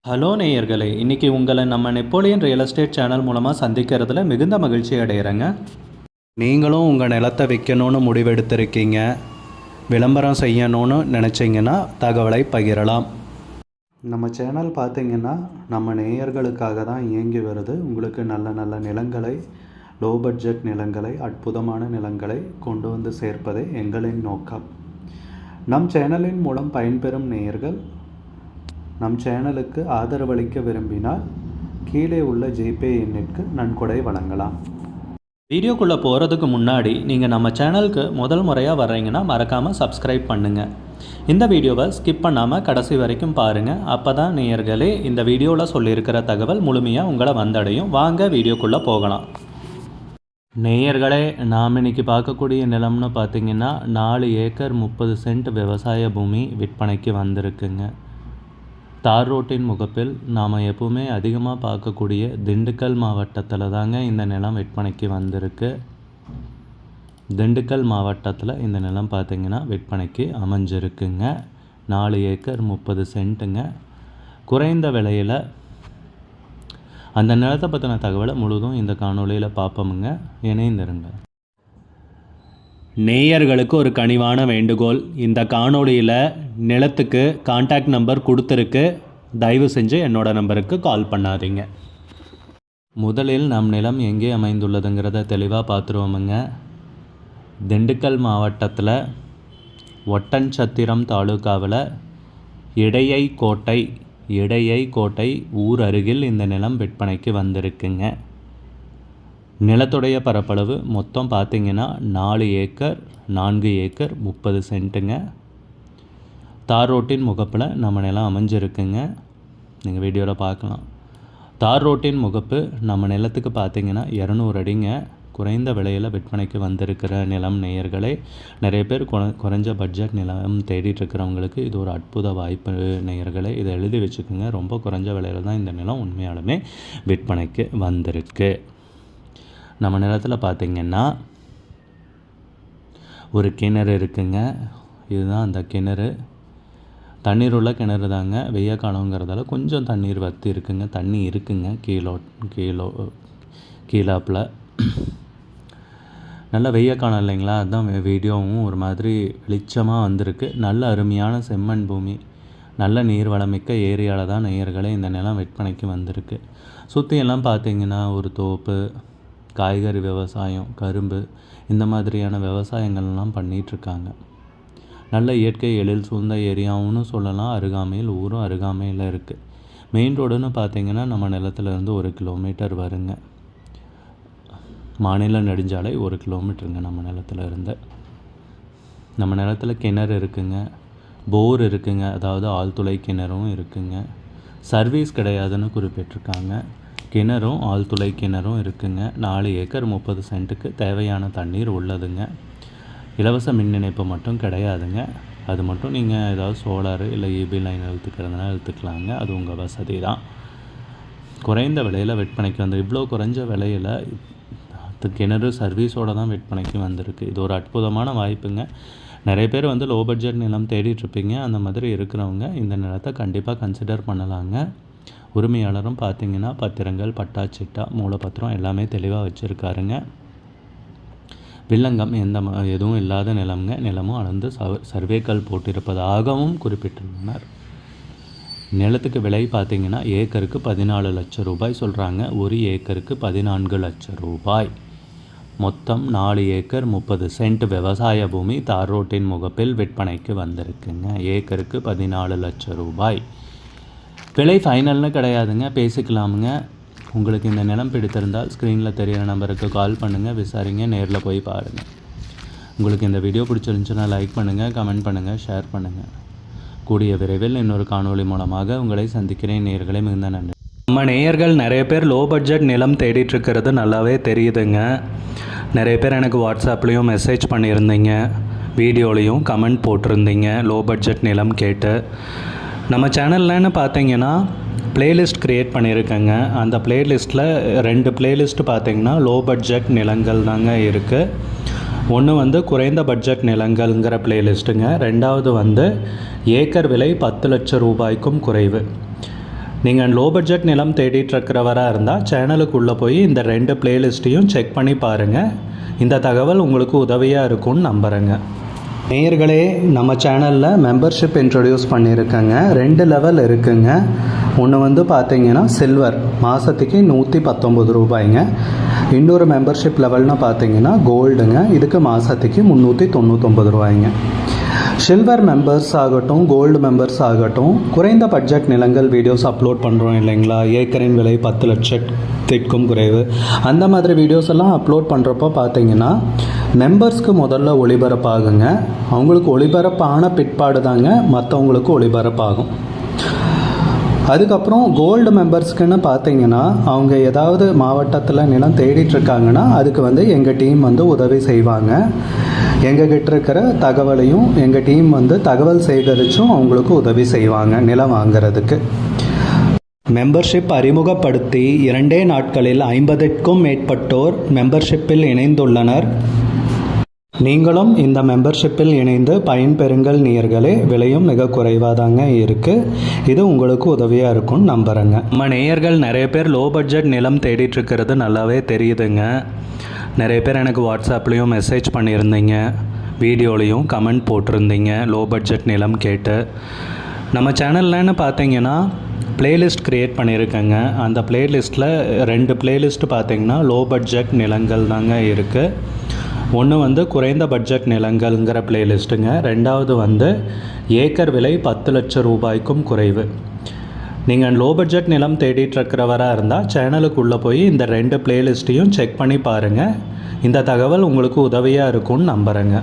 Hello நேயர்களே, இன்றைக்கி உங்களை நம்ம நெப்போலியன் ரியல் எஸ்டேட் சேனல் மூலமாக சந்திக்கிறதுல மிகுந்த மகிழ்ச்சி அடைகிறேங்க. நீங்களும் உங்கள் நிலத்தை விற்கணும்னு முடிவெடுத்திருக்கீங்க, விளம்பரம் செய்யணும்னு நினச்சிங்கன்னா தகவலை பகிரலாம். நம்ம சேனல் பார்த்திங்கன்னா நம்ம நேயர்களுக்காக தான் இயங்கி வருது. உங்களுக்கு நல்ல நல்ல நிலங்களை, லோ பட்ஜெட் நிலங்களை, அற்புதமான நிலங்களை கொண்டு வந்து சேர்ப்பதே எங்களின் நோக்கம். நம் சேனலின் மூலம் பயன்பெறும் நேயர்கள் நம் சேனலுக்கு ஆதரவளிக்க விரும்பினால் கீழே உள்ள ஜிபே எண்ணிற்கு நன்கொடை வழங்கலாம். வீடியோக்குள்ளே போகிறதுக்கு முன்னாடி நீங்கள் நம்ம சேனலுக்கு முதல் முறையாக வர்றீங்கன்னா மறக்காமல் சப்ஸ்கிரைப் பண்ணுங்கள். இந்த வீடியோவை ஸ்கிப் பண்ணாமல் கடைசி வரைக்கும் பாருங்கள். அப்போ தான் நேயர்களே இந்த வீடியோவில் சொல்லியிருக்கிற தகவல் முழுமையாக உங்களை வந்தடையும். வாங்க வீடியோக்குள்ளே போகலாம். நேயர்களே, நாம் இன்றைக்கி பார்க்கக்கூடிய நிலம்னு பார்த்திங்கன்னா 4 ஏக்கர் 30 சென்ட் விவசாய பூமி விற்பனைக்கு வந்திருக்குங்க. தார் ரோட்டின் முகப்பில் நாம் எப்போவுமே அதிகமாக பார்க்கக்கூடிய திண்டுக்கல் மாவட்டத்தில் தாங்க இந்த நிலம் விற்பனைக்கு வந்திருக்கு. திண்டுக்கல் மாவட்டத்தில் இந்த நிலம் பார்த்திங்கன்னா விற்பனைக்கு அமைஞ்சிருக்குங்க. 4 ஏக்கர் 30 சென்ட்டுங்க. குறைந்த விலையில் அந்த நிலத்தை பற்றின தகவலை முழுதும் இந்த காணொலியில் பார்ப்போமுங்க. இணைந்திருங்க. நேயர்களுக்கு ஒரு கனிவான வேண்டுகோள், இந்த காணொலியில் நிலத்துக்கு கான்டாக்ட் நம்பர் கொடுத்துருக்கு, தயவு செஞ்சு என்னோட நம்பருக்கு கால் பண்ணாதீங்க. முதலில் நம் நிலம் எங்கே அமைந்துள்ளதுங்கிறத தெளிவாக பார்த்துருவோமுங்க. திண்டுக்கல் மாவட்டத்தில் ஒட்டன்சத்திரம் தாலுகாவில் இடையை கோட்டை ஊர் அருகில் இந்த நிலம் விற்பனைக்கு வந்திருக்குங்க. நிலத்துடைய பரப்பளவு மொத்தம் பார்த்திங்கன்னா 4 ஏக்கர் 30 சென்ட்டுங்க. தார் ரோட்டின் முகப்பில் நம்ம நிலம் அமைஞ்சிருக்குங்க. நீங்கள் வீடியோவில் பார்க்கலாம். தார் ரோட்டின் முகப்பு நம்ம நிலத்துக்கு பார்த்திங்கன்னா 200 அடிங்க. குறைந்த விலையில் விற்பனைக்கு வந்திருக்கிற நிலம் நேயர்களே. நிறைய பேர் குறைஞ்ச பட்ஜெட் நிலம் தேடிட்டுருக்கிறவங்களுக்கு இது ஒரு அற்புத வாய்ப்பு நேயர்களே. இதை எழுதி வச்சுக்கோங்க. ரொம்ப குறைஞ்ச விலையில் தான் இந்த நிலம் உண்மையாலுமே விற்பனைக்கு வந்திருக்கு. நம்ம நிலத்தில் பார்த்திங்கன்னா ஒரு கிணறு இருக்குங்க. இதுதான் அந்த கிணறு. தண்ணீர் உள்ள கிணறு தாங்க. வெய்ய காலங்கிறதால கொஞ்சம் தண்ணீர் வற்றி இருக்குங்க. தண்ணி இருக்குங்க கீழாப்பில். நல்ல வெய்ய காலம் இல்லைங்களா, அதுதான் வீடியோவும் ஒரு மாதிரி வெளிச்சமாக வந்திருக்கு. நல்ல அருமையான செம்மண் பூமி, நல்ல நீர் வளமிக்க ஏரியாவில் தான் நேயர்களே இந்த நிலம் விற்பனைக்கு வந்திருக்கு. சுற்றியெல்லாம் பார்த்திங்கன்னா ஒரு தோப்பு, காய்கறி விவசாயம், கரும்பு, இந்த மாதிரியான விவசாயங்கள்லாம் பண்ணிகிட்ருக்காங்க. நல்ல இயற்கை எழில் சூழ்ந்த ஏரியாவுன்னு சொல்லலாம். ஊரும் அருகாமையில் இருக்குது. மெயின் ரோடுன்னு பார்த்திங்கன்னா நம்ம நிலத்துலேருந்து 1 கிலோமீட்டர் வருங்க. மாநில நெடுஞ்சாலை 1 கிலோமீட்டருங்க நம்ம நிலத்துலேருந்து. நம்ம நிலத்தில் கிணறு இருக்குங்க, போர் இருக்குங்க, அதாவது ஆழ்துளை கிணறும் இருக்குங்க. சர்வீஸ் கிடையாதுன்னு குறிப்பிட்டிருக்காங்க. கிணறும் ஆழ்துளை கிணறும் இருக்குங்க. 4 ஏக்கர் 30 சென்ட்டுக்கு தேவையான தண்ணீர் உள்ளதுங்க. இலவச மின் இணைப்பு மட்டும் கிடையாதுங்க. அது மட்டும் நீங்கள் ஏதாவது சோலாரு இல்லை இபி லைன் இழுத்துக்கிறதுனால இழுத்துக்கலாங்க. அது உங்கள் வசதி தான். குறைந்த விலையில் விற்பனைக்கு வந்து இவ்வளோ குறைஞ்ச விலையில் கிணறு சர்வீஸோடு தான் விற்பனைக்கு வந்திருக்கு. இது ஒரு அற்புதமான வாய்ப்புங்க. நிறைய பேர் லோ பட்ஜெட் நிலம் தேடிட்டுருப்பீங்க. அந்த மாதிரி இருக்கிறவங்க இந்த நிலத்தை கண்டிப்பாக கன்சிடர் பண்ணலாங்க. உரிமையாளரும் பார்த்திங்கன்னா பத்திரங்கள், பட்டாச்சிட்டா, மூலப்பத்திரம் எல்லாமே தெளிவாக வச்சுருக்காருங்க. வில்லங்கம் எதுவும் இல்லாத நிலம்ங்க. நிலமும் அளந்து சர்வேக்கள் போட்டிருப்பதாகவும் குறிப்பிட்டுள்ளனர். நிலத்துக்கு விலை பார்த்திங்கன்னா ஏக்கருக்கு 14 லட்சம் ரூபாய் சொல்கிறாங்க. 1 ஏக்கருக்கு 14 லட்சம் ரூபாய். மொத்தம் 4 ஏக்கர் 30 சென்ட் விவசாய பூமி தார் ரோட்டின் முகப்பில் விற்பனைக்கு வந்திருக்குங்க. ஏக்கருக்கு 14 லட்சம் ரூபாய். விலை ஃபைனல்னு கிடையாதுங்க, பேசிக்கலாமுங்க. உங்களுக்கு இந்த நிலம் பிடித்திருந்தால் ஸ்க்ரீனில் தெரிகிற நம்பருக்கு கால் பண்ணுங்கள், விசாரிங்க, நேரில் போய் பாருங்கள். உங்களுக்கு இந்த வீடியோ பிடிச்சிருந்துச்சுன்னா லைக் பண்ணுங்கள், கமெண்ட் பண்ணுங்கள், ஷேர் பண்ணுங்கள். கூடிய விரைவில் இன்னொரு காணொளி மூலமாக உங்களை சந்திக்கிறேன். நேயர்களே, மிகுந்த நன்றி. நம்ம நேயர்கள் நிறைய பேர் லோ பட்ஜெட் நிலம் தேடிட்டுருக்கிறது நல்லாவே தெரியுதுங்க. நிறைய பேர் எனக்கு வாட்ஸ்அப்லேயும் மெசேஜ் பண்ணியிருந்தீங்க, வீடியோலையும் கமெண்ட் போட்டிருந்தீங்க லோ பட்ஜெட் நிலம் கேட்டு. நம்ம சேனல்லன்னு பார்த்தீங்கன்னா ப்ளேலிஸ்ட் க்ரியேட் பண்ணியிருக்கேங்க. அந்த ப்ளேலிஸ்ட்டில் 2 ப்ளேலிஸ்ட்டு பார்த்திங்கன்னா லோ பட்ஜெட் நிலங்கள் தாங்க இருக்குது. ஒன்று குறைந்த பட்ஜெட் நிலங்கள்ங்கிற ப்ளேலிஸ்ட்டுங்க. ரெண்டாவது ஏக்கர் விலை 10 லட்சம் ரூபாய்க்கும் குறைவு. நீங்கள் லோ பட்ஜெட் நிலம் தேடிட்டுருக்கிறவராக இருந்தால் சேனலுக்குள்ளே போய் இந்த 2 பிளேலிஸ்ட்டையும் செக் பண்ணி பாருங்கள். இந்த தகவல் உங்களுக்கு உதவியாக இருக்கும்னு நம்புகிறேங்க. நேயர்களே, நம்ம சேனலில் மெம்பர்ஷிப் இன்ட்ரடியூஸ் பண்ணியிருக்கேங்க. 2 லெவல் இருக்குங்க. ஒன்று பார்த்தீங்கன்னா சில்வர், மாதத்துக்கு 119 ரூபாய்ங்க. இன்னொரு மெம்பர்ஷிப் லெவல்னு பார்த்தீங்கன்னா கோல்டுங்க, இதுக்கு மாதத்துக்கு 399 ரூபாய்ங்க. சில்வர் மெம்பர்ஸ் ஆகட்டும், கோல்டு மெம்பர்ஸ் ஆகட்டும், குறைந்த பட்ஜெட் நிலங்கள் வீடியோஸ் அப்லோட் பண்ணுறோம் இல்லைங்களா, ஏக்கரின் விலை 10 லட்சத்திற்கும் குறைவு, அந்த மாதிரி வீடியோஸ் எல்லாம் அப்லோட் பண்ணுறப்போ பார்த்தீங்கன்னா மெம்பர்ஸ்க்கு முதல்ல ஒளிபரப்பாகுங்க. அவங்களுக்கு ஒளிபரப்பான பிற்பாடு தாங்க மற்றவங்களுக்கு ஒளிபரப்பாகும். அதுக்கப்புறம் கோல்டு மெம்பர்ஸ்க்குன்னு பார்த்தீங்கன்னா அவங்க ஏதாவது மாவட்டத்தில் நிலம் தேடிட்டுருக்காங்கன்னா அதுக்கு எங்கள் டீம் உதவி செய்வாங்க. எங்ககிட்ட இருக்கிற தகவலையும் எங்கள் டீம் தகவல் சேகரித்தும் அவங்களுக்கு உதவி செய்வாங்க நிலம் வாங்கிறதுக்கு. மெம்பர்ஷிப் அறிமுகப்படுத்தி 2 நாட்களில் 50க்கும் மேற்பட்டோர் மெம்பர்ஷிப்பில் இணைந்துள்ளனர். நீங்களும் இந்த மெம்பர்ஷிப்பில் இணைந்து பயன்பெறுங்கள் நேயர்களே. விலையும் மிக குறைவாக தாங்க இருக்குது. இது உங்களுக்கு உதவியாக இருக்கும்னு நம்புகிறேங்க. நம்ம நேயர்கள் நிறைய பேர் லோ பட்ஜெட் நிலம் தேடிட்டுருக்கிறது நல்லாவே தெரியுதுங்க. நிறைய பேர் எனக்கு வாட்ஸ்அப்லேயும் மெசேஜ் பண்ணியிருந்தீங்க, வீடியோலையும் கமெண்ட் போட்டிருந்தீங்க லோ பட்ஜெட் நிலம் கேட்டு. நம்ம சேனல்லன்னு பார்த்தீங்கன்னா பிளேலிஸ்ட் க்ரியேட் பண்ணியிருக்கேங்க. அந்த பிளேலிஸ்ட்டில் 2 பிளேலிஸ்ட்டு பார்த்தீங்கன்னா லோ பட்ஜெட் நிலங்கள் தாங்க இருக்குது. ஒன்று குறைந்த பட்ஜெட் நிலங்கள்ங்கிற பிளேலிஸ்ட்டுங்க. 2வது ஏக்கர் விலை 10 லட்சம் ரூபாய்க்கும் குறைவு. நீங்கள் லோ பட்ஜெட் நிலம் தேடிட்டுருக்கிறவராக இருந்தால் சேனலுக்குள்ளே போய் இந்த 2 பிளேலிஸ்ட்டையும் செக் பண்ணி பாருங்கள். இந்த தகவல் உங்களுக்கு உதவியாக இருக்கும்னு நம்புகிறேங்க.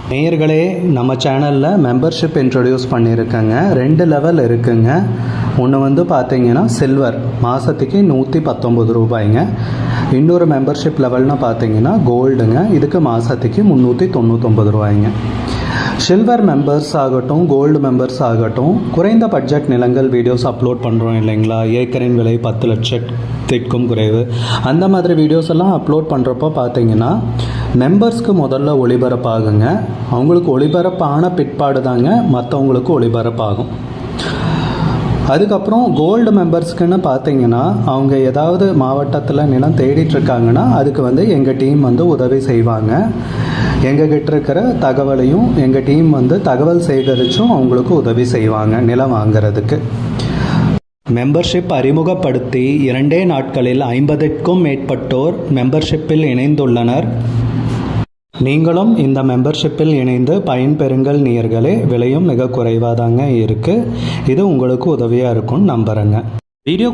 நேயர்களே, நம்ம சேனலில் மெம்பர்ஷிப் இன்ட்ரடியூஸ் பண்ணியிருக்கேங்க. 2 லெவல் இருக்குங்க. ஒன்று பார்த்தீங்கன்னா சில்வர், மாதத்துக்கு 119 ரூபாய்ங்க. இன்னொரு மெம்பர்ஷிப் லெவல்னு பார்த்தீங்கன்னா கோல்டுங்க, இதுக்கு மாதத்துக்கு 399 ரூபாய்ங்க. சில்வர் மெம்பர்ஸ் ஆகட்டும், கோல்டு மெம்பர்ஸ் ஆகட்டும், குறைந்த பட்ஜெட் நிலங்கள் வீடியோஸ் அப்லோட் பண்ணுறோம் இல்லைங்களா, ஏக்கரின் விலை 10 லட்சத்திற்கும் குறைவு, அந்த மாதிரி வீடியோஸ் எல்லாம் அப்லோட் பண்ணுறப்போ பார்த்தீங்கன்னா மெம்பர்ஸ்க்கு முதல்ல ஒளிபரப்பாகுங்க. அவங்களுக்கு ஒளிபரப்பான பிற்பாடு தாங்க மற்றவங்களுக்கு ஒளிபரப்பாகும். அதுக்கப்புறம் கோல்டு மெம்பர்ஸ்க்குன்னு பார்த்தீங்கன்னா அவங்க ஏதாவது மாவட்டத்தில் நிலம் தேடிட்டுருக்காங்கன்னா அதுக்கு எங்கள் டீம் உதவி செய்வாங்க. எங்ககிட்ட இருக்கிற தகவலையும் எங்கள் டீம் தகவல் சேகரித்தும் அவங்களுக்கு உதவி செய்வாங்க நிலம் வாங்கிறதுக்கு. மெம்பர்ஷிப் அறிமுகப்படுத்தி 2 நாட்களில் 50க்கும் மேற்பட்டோர் மெம்பர்ஷிப்பில் இணைந்துள்ளனர். நீங்களும் இந்த மெம்பர்ஷிப்பில் இணைந்து பயன்பெறுங்கள் நேயர்களே. விலையும் மிக குறைவாக தாங்க இருக்குது. இது உங்களுக்கு உதவியாக இருக்கும்னு நம்புகிறேங்க. வீடியோ